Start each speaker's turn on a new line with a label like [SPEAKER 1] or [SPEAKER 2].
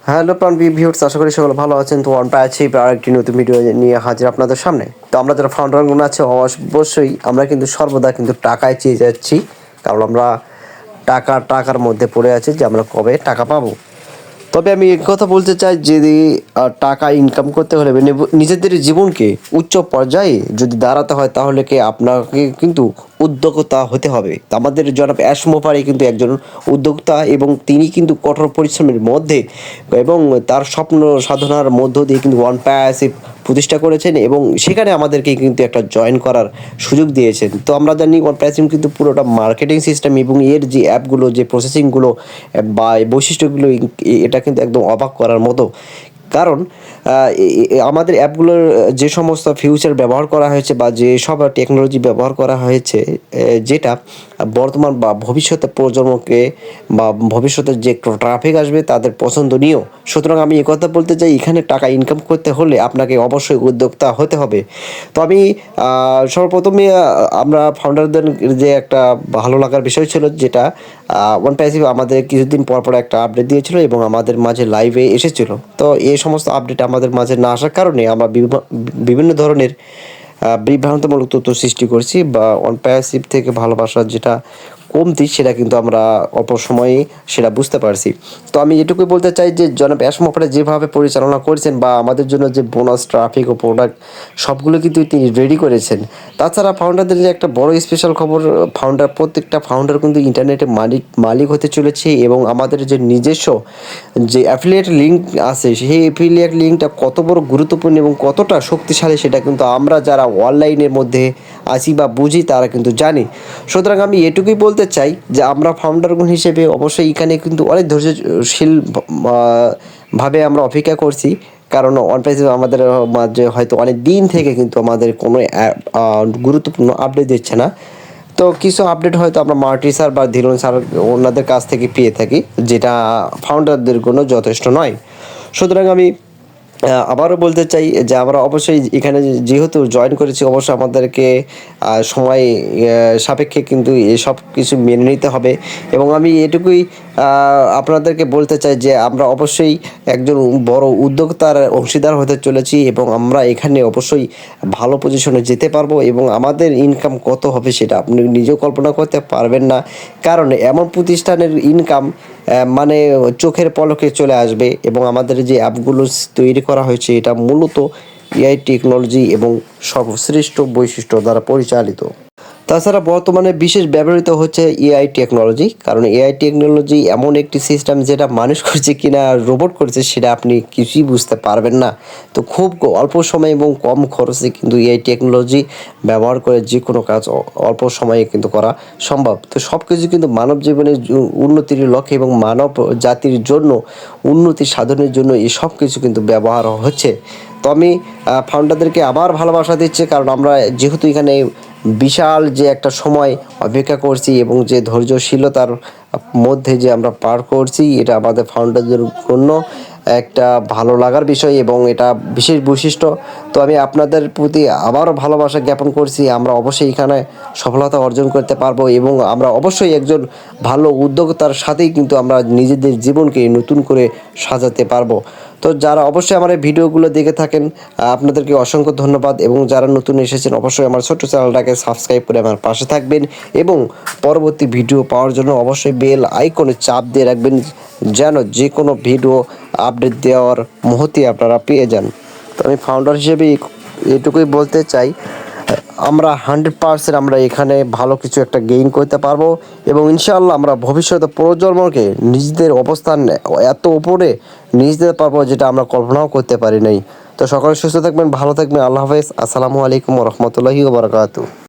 [SPEAKER 1] Hello প্রাণপ্রিয় viewers, আশা করি সকলে ভালো আছেন। তো আমরা আছি আরেকটি নতুন ভিডিও নিয়ে হাজির আপনাদের সামনে। তো আমরা যারা ফাউন্ডারগুলো আছে অবশ্যই আমরা কিন্তু সর্বদা কিন্তু টাকায় চেয়ে যাচ্ছি, কারণ আমরা টাকার মধ্যে পড়ে আছি যে আমরা কবে টাকা পাবো। তবে আমি এক কথা বলতে চাই, যদি টাকা ইনকাম করতে হলে নিজেদের জীবনকে উচ্চ পর্যায়ে যদি দাঁড়াতে হয়, তাহলে কি আপনাকে কিন্তু উদ্যোক্তা হতে হবে। আমাদের জনাব অ্যাশম পারি কিন্তু একজন উদ্যোক্তা, এবং তিনি কিন্তু কঠোর পরিশ্রমের মধ্যে এবং তার স্বপ্ন সাধনার মধ্য দিয়ে কিন্তু ওয়ান প্যাসিভ প্রতিষ্ঠা করেছেন, এবং সেখানে আমাদেরকে কিন্তু একটা জয়েন করার সুযোগ দিয়েছেন। তো আমরা জানি ওয়ান প্যাসিভ কিন্তু পুরোটা মার্কেটিং সিস্টেম এবং এর যে অ্যাপগুলো, যে প্রসেসিংগুলো বা বৈশিষ্ট্যগুলো, এটা কিন্তু একদম অবাক করার মতো। কারণ আমাদের অ্যাপগুলোর যে সমস্ত ফিউচার ব্যবহার করা হয়েছে বা যে সব টেকনোলজি ব্যবহার করা হয়েছে, যেটা বর্তমান বা ভবিষ্যতে প্রজন্মকে বা ভবিষ্যতে যে ট্রাফিক আসবে তাদের পছন্দনীয়। সুতরাং আমি কথা বলতে চাই, এখানে টাকা ইনকাম করতে হলে আপনাকে অবশ্যই উদ্যোক্তা হতে হবে। তো আমি সর্বপ্রথমে আমরা ফাউন্ডারদের যে একটা ভালো লাগার বিষয় ছিল, যেটা ওয়ান প্যাসিভ আমাদের কিছুদিন পর একটা আপডেট দিয়েছিল এবং আমাদের মাঝে লাইভে এসেছিল। তো এই সমস্ত আপডেট আমাদের মাঝে না আসার কারণে আমরা বিভিন্ন ধরনের বিভ্রান্তমূলক তথ্য সৃষ্টি করছি, বা ওয়ান প্যাসিভ থেকে ভালোবাসার যেটা কমতি সেটা কিন্তু আমরা অল্প সময়ে সেটা বুঝতে পারছি। তো আমি এটুকুই বলতে চাই যে জনাব অ্যাশম আপনারা যেভাবে পরিচালনা করেছেন, বা আমাদের জন্য যে বোনাস, ট্রাফিক ও প্রোডাক্ট সবগুলো কিন্তু তিনি রেডি করেছেন। তাছাড়া ফাউন্ডারদের যে একটা বড় স্পেশাল খবর, প্রত্যেকটা ফাউন্ডার কিন্তু ইন্টারনেটে মালিক হতে চলেছে, এবং আমাদের যে নিজস্ব যে অ্যাফিলিয়েট লিঙ্ক আছে, সেই অ্যাফিলিয়েট লিঙ্কটা কত বড় গুরুত্বপূর্ণ এবং কতটা শক্তিশালী, সেটা কিন্তু আমরা যারা অনলাইনের মধ্যে আছি বা বুঝি তারা কিন্তু জানি। সুতরাং আমি এটুকুই বলতে চাই যে আমরা ফাউন্ডারগণ হিসেবে অবশ্যই এখানে কিন্তু অনেক ধৈর্যশীল ভাবে আমরা অপেক্ষা করছি, কারণ ওয়ান প্যাসিভ আমাদের মাঝে হয়তো অনেক দিন থেকে কিন্তু আমাদের কোনো গুরুত্বপূর্ণ আপডেট দিচ্ছে না। তো কিছু আপডেট হয়তো আমরা মার্টি স্যার বা ধীরন স্যার ওনাদের কাছ থেকে পেয়ে থাকি, যেটা ফাউন্ডারদের কোনো যথেষ্ট নয়। সুতরাং আমি আবারও বলতে চাই যে আমরা অবশ্যই এখানে যেহেতু জয়েন করেছি, অবশ্যই আমাদেরকে সময় সাপেক্ষে কিন্তু এসব কিছু মেনে নিতে হবে। এবং আমি এটুকুই আপনাদেরকে বলতে চাই যে আমরা অবশ্যই একজন বড় উদ্যোক্তার অংশীদার হতে চলেছি, এবং আমরা এখানে অবশ্যই ভালো পজিশনে যেতে পারবো, এবং আমাদের ইনকাম কত হবে সেটা আপনি নিজেও কল্পনা করতে পারবেন না। কারণ এমন প্রতিষ্ঠানের ইনকাম মানে চোখের পলকে চলে আসবে, এবং আমাদের যে অ্যাপগুলো তৈরি করা হয়েছে এটা মূলত এআই টেকনোলজি এবং সর্বশ্রেষ্ঠ বৈশিষ্ট্য দ্বারা পরিচালিত। তাছাড়া বর্তমানে বিশেষ ব্যবহৃত হচ্ছে এআই টেকনোলজি, কারণ এআই টেকনোলজি এমন একটি সিস্টেম যেটা মানুষ করছে কিনা রোবট করছে সেটা আপনি কিছুই বুঝতে পারবেন না। তো খুব অল্প সময় এবং কম খরচে কিন্তু এআই টেকনোলজি ব্যবহার করে যে কোনো কাজ অল্প সময়ে কিন্তু করা সম্ভব। তো সব কিছু কিন্তু মানব জীবনের উন্নতির লক্ষ্যে এবং মানব জাতির জন্য উন্নতি সাধনের জন্য এই সব কিছু কিন্তু ব্যবহার হচ্ছে। তো আমি ফাউন্ডারদেরকে আবার ভালোবাসা দিচ্ছি, কারণ আমরা যেহেতু এখানে বিশাল যে একটা সময় অপেক্ষা করছি এবং যে ধৈর্যশীলতার মধ্যে যে আমরা পার করছি, এটা আমাদের ফাউন্ডারদের জন্য একটা ভালো লাগার বিষয় এবং এটা বিশেষ বৈশিষ্ট্য। তো আমি আপনাদের প্রতি আবারও ভালোবাসা জ্ঞাপন করছি। আমরা অবশ্যই এখানে সফলতা অর্জন করতে পারবো, এবং আমরা অবশ্যই একজন ভালো উদ্যোক্তার সাথেই কিন্তু আমরা নিজেদের জীবনকে নতুন করে সাজাতে পারবো। তো যারা অবশ্যই আমার এই ভিডিওগুলো দেখে থাকেন, আপনাদেরকে অসংখ্য ধন্যবাদ, এবং যারা নতুন এসেছেন অবশ্যই আমার ছোট্ট চ্যানেলটাকে সাবস্ক্রাইব করে আমার পাশে থাকবেন, এবং পরবর্তী ভিডিও পাওয়ার জন্য অবশ্যই বেল আইকনে চাপ দিয়ে রাখবেন, যেন যে কোনো ভিডিও আপডেট দেওয়ার মুহূর্তে আপনারা পেয়ে যান। তো আমি ফাউন্ডার হিসেবে এটুকুই বলতে চাই, আমরা 100% আমরা এখানে ভালো কিছু একটা গেইন করতে পারবো, এবং ইনশাআল্লাহ আমরা ভবিষ্যতে প্রজন্মকে নিজেদের অবস্থান এত উপরে নিয়ে যেতে পারবো যেটা আমরা কল্পনাও করতে পারি নাই। তো সকলে সুস্থ থাকবেন, ভালো থাকবেন। আল্লাহ হাফেজ। আসসালামু আলাইকুম ওয়া রাহমাতুল্লাহি ওয়া বারাকাতুহু।